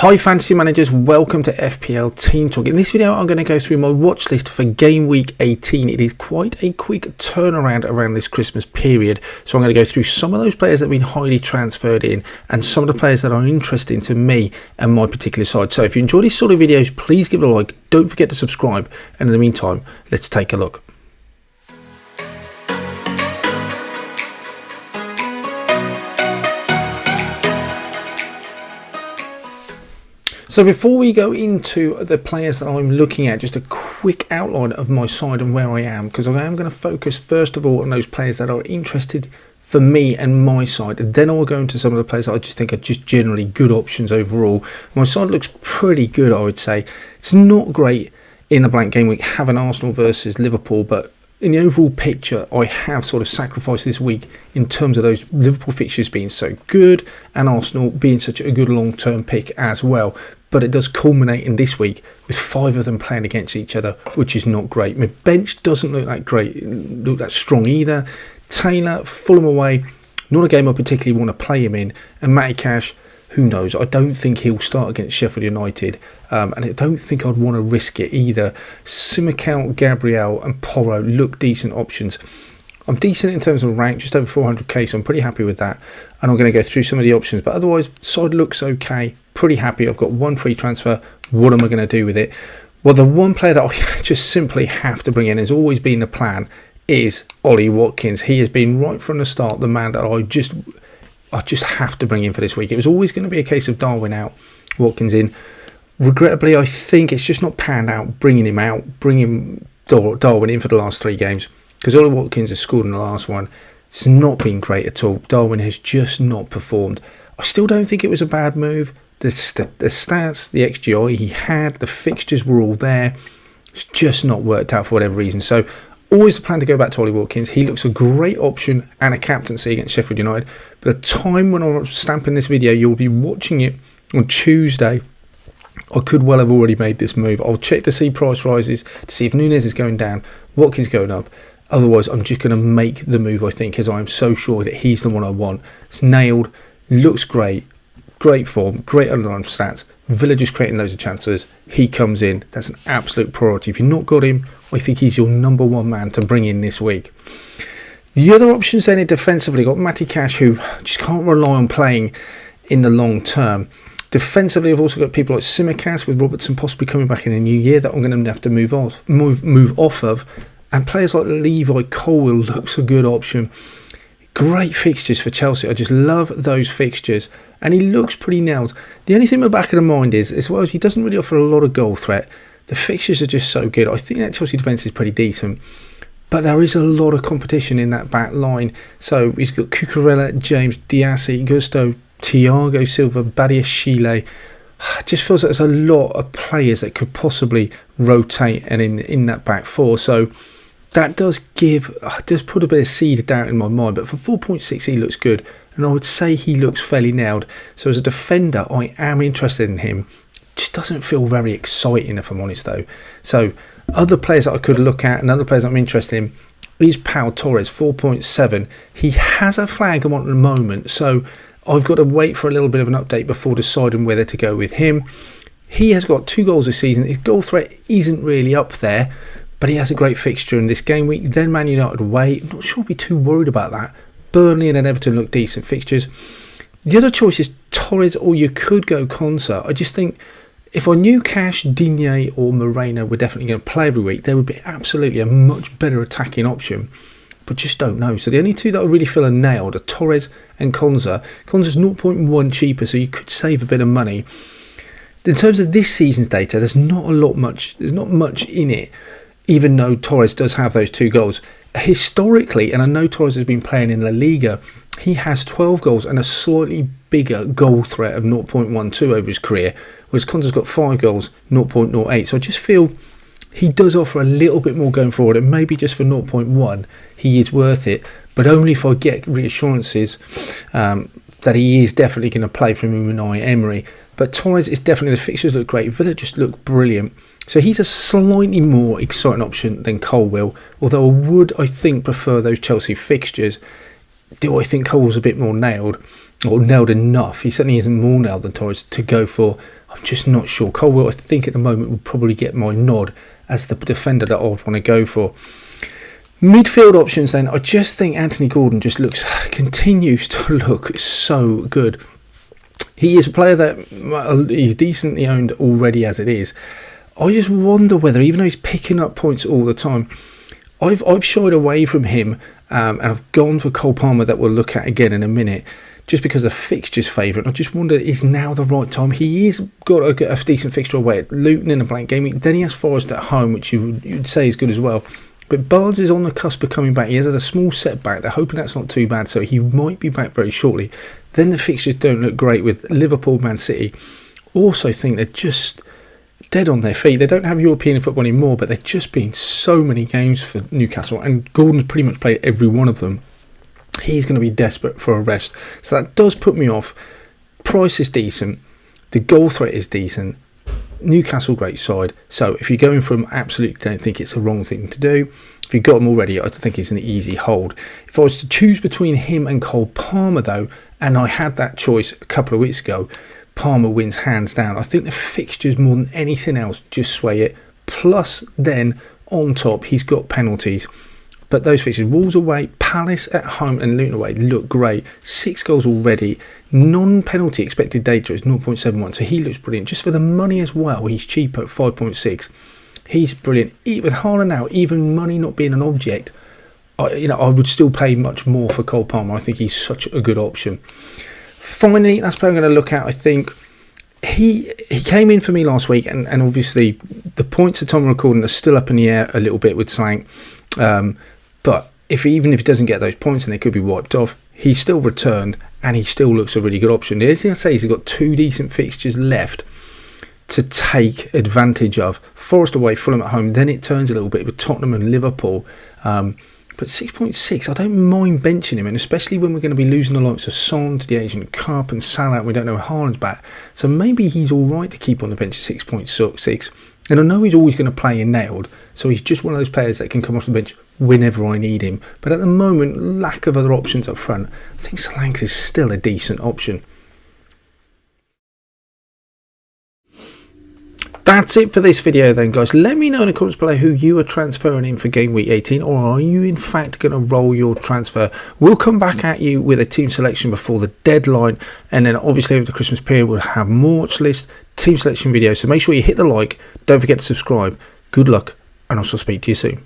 Hi fantasy managers, welcome to FPL Team Talk. In this video I'm going to go through my watch list for game week 18. It is quite a quick turnaround around this Christmas period, so I'm going to go through some of those players that have been highly transferred in and some of the players that are interesting to me and my particular side. So if you enjoy these sort of videos, please give it a like, don't forget to subscribe, and in the meantime let's take a look. So before we go into the players that I'm looking at, just a quick outline of my side and where I am, because I am going to focus first of all on those players that are interested for me and my side, and then I'll go into some of the players that I just think are just generally good options overall. My side looks pretty good, I would say. It's not great in a blank game week having Arsenal versus Liverpool, but in the overall picture, I have sort of sacrificed this week in terms of those Liverpool fixtures being so good and Arsenal being such a good long-term pick as well. But it does culminate in this week with 5 of them playing against each other, which is not great. My bench doesn't look that great, look that strong either. Taylor, Fulham away, not a game I particularly want to play him in. And Matty Cash, who knows? I don't think he'll start against Sheffield United, and I don't think I'd want to risk it either. Simicao, Gabriel and Porro look decent options. I'm decent in terms of rank, just over 400k, so I'm pretty happy with that. And I'm going to go through some of the options, but otherwise, side looks okay. Pretty happy. I've got one free transfer. What am I going to do with it? Well, the one player that I just simply have to bring in, has always been the plan, is Ollie Watkins. He has been right from the start the man that I just have to bring in for this week. It was always going to be a case of Darwin out, Watkins in. Regrettably, I think it's just not panned out bringing him out, bringing Darwin in for the last 3 games, because Ollie Watkins has scored in the last one. It's not been great at all. Darwin has just not performed. I still don't think it was a bad move. The stats, the XGI he had, the fixtures were all there. It's just not worked out for whatever reason. So always the plan to go back to Ollie Watkins. He looks a great option and a captaincy against Sheffield United. But the time when I'm stamping this video, you'll be watching it on Tuesday. I could well have already made this move. I'll check to see price rises, to see if Nunes is going down, Watkins going up. Otherwise, I'm just going to make the move, I think, as I'm so sure that he's the one I want. It's nailed, looks great, great form, great underlying stats. Villa just creating loads of chances. He comes in. That's an absolute priority. If you've not got him, I think he's your number 1 man to bring in this week. The other options then defensively, got Matty Cash, who just can't rely on playing in the long term. Defensively, I've also got people like Simicas, with Robertson possibly coming back in the new year, that I'm going to have to move off of. And players like Levi Colwill looks a good option. Great fixtures for Chelsea. I just love those fixtures. And he looks pretty nailed. The only thing in the back of the mind is, as well as he doesn't really offer a lot of goal threat, the fixtures are just so good. I think that Chelsea defence is pretty decent. But there is a lot of competition in that back line. So we've got Cucurella, James, Diassi, Gusto, Thiago Silva, Badiashile. Just feels like there's a lot of players that could possibly rotate and in that back 4. So that does put a bit of seed of doubt in my mind. But for 4.6, he looks good. And I would say he looks fairly nailed. So as a defender, I am interested in him. Just doesn't feel very exciting, if I'm honest, though. So other players that I could look at and other players I'm interested in is Pau Torres, 4.7. He has a flag on at the moment. So I've got to wait for a little bit of an update before deciding whether to go with him. He has got 2 goals this season. His goal threat isn't really up there, but he has a great fixture in this game week. Then Man United away. I'm not sure I'll be too worried about that. Burnley and Everton look decent fixtures. The other choice is Torres, or you could go Konsa. I just think if I knew Cash, Digne or Moreno were definitely going to play every week, there would be absolutely a much better attacking option. But just don't know. So the only 2 that I really feel are nailed are Torres and Konsa. Konsa's 0.1 cheaper, so you could save a bit of money. In terms of this season's data, there's not much in it, even though Torres does have those 2 goals. Historically, and I know Torres has been playing in La Liga, he has 12 goals and a slightly bigger goal threat of 0.12 over his career, whereas Konsa's got 5 goals, 0.08. So I just feel he does offer a little bit more going forward, and maybe just for 0.1 he is worth it, but only if I get reassurances that he is definitely going to play for Unai Emery. But Torres is definitely, the fixtures look great, Villa just look brilliant. So he's a slightly more exciting option than Colwill, although I would, I think, prefer those Chelsea fixtures. Do I think Colwill's a bit more nailed? or nailed enough. He certainly isn't more nailed than Torres to go for. I'm just not sure. Colwill, I think at the moment, will probably get my nod as the defender that I would want to go for. Midfield options then, I just think Anthony Gordon just continues to look so good. He is a player that he's decently owned already as it is. I just wonder whether, even though he's picking up points all the time, I've shied away from him and I've gone for Cole Palmer, that we'll look at again in a minute, just because the fixture's favourite. I just wonder, is now the right time? He is got a decent fixture away at Luton in a blank game. Then he has Forest at home, which you'd say is good as well. But Barnes is on the cusp of coming back. He has had a small setback. They're hoping that's not too bad, so he might be back very shortly. Then the fixtures don't look great with Liverpool, Man City. Also think they're just dead on their feet. They don't have European football anymore, but they're just been so many games for Newcastle, and Gordon's pretty much played every one of them. He's going to be desperate for a rest. So that does put me off. Price is decent. The goal threat is decent. Newcastle, great side. So if you're going for him, absolutely don't think it's a wrong thing to do. If you've got him already, I think it's an easy hold. If I was to choose between him and Cole Palmer, though, and I had that choice a couple of weeks ago, Palmer wins hands down. I think the fixtures more than anything else just sway it. Plus, then on top, he's got penalties. But those fixtures, Wolves away, Palace at home and Luton away, look great. 6 goals already. Non-penalty expected data is 0.71, so he looks brilliant. Just for the money as well, he's cheap at 5.6. He's brilliant. With Haaland now, even money not being an object, I would still pay much more for Cole Palmer. I think he's such a good option. Finally, that's what I'm going to look at. I think he came in for me last week, and obviously the points at time of recording are still up in the air a little bit with Slank. But even if he doesn't get those points and they could be wiped off, he's still returned and he still looks a really good option. The only thing I say is he's got 2 decent fixtures left to take advantage of. Forest away, Fulham at home, then it turns a little bit with Tottenham and Liverpool. But 6.6, I don't mind benching him, and especially when we're going to be losing the likes of Son to the Asian Cup and Salah, we don't know Haaland's back. So maybe he's all right to keep on the bench at 6.6. And I know he's always going to play in nailed, so he's just one of those players that can come off the bench whenever I need him. But at the moment, lack of other options up front, I think Solanke is still a decent option. That's it for this video then, guys. Let me know in the comments below who you are transferring in for game week 18, or are you in fact going to roll your transfer? We'll come back at you with a team selection before the deadline, and then obviously over the Christmas period we'll have more watch list, team selection videos. So make sure you hit the like, don't forget to subscribe. Good luck, and I shall speak to you soon.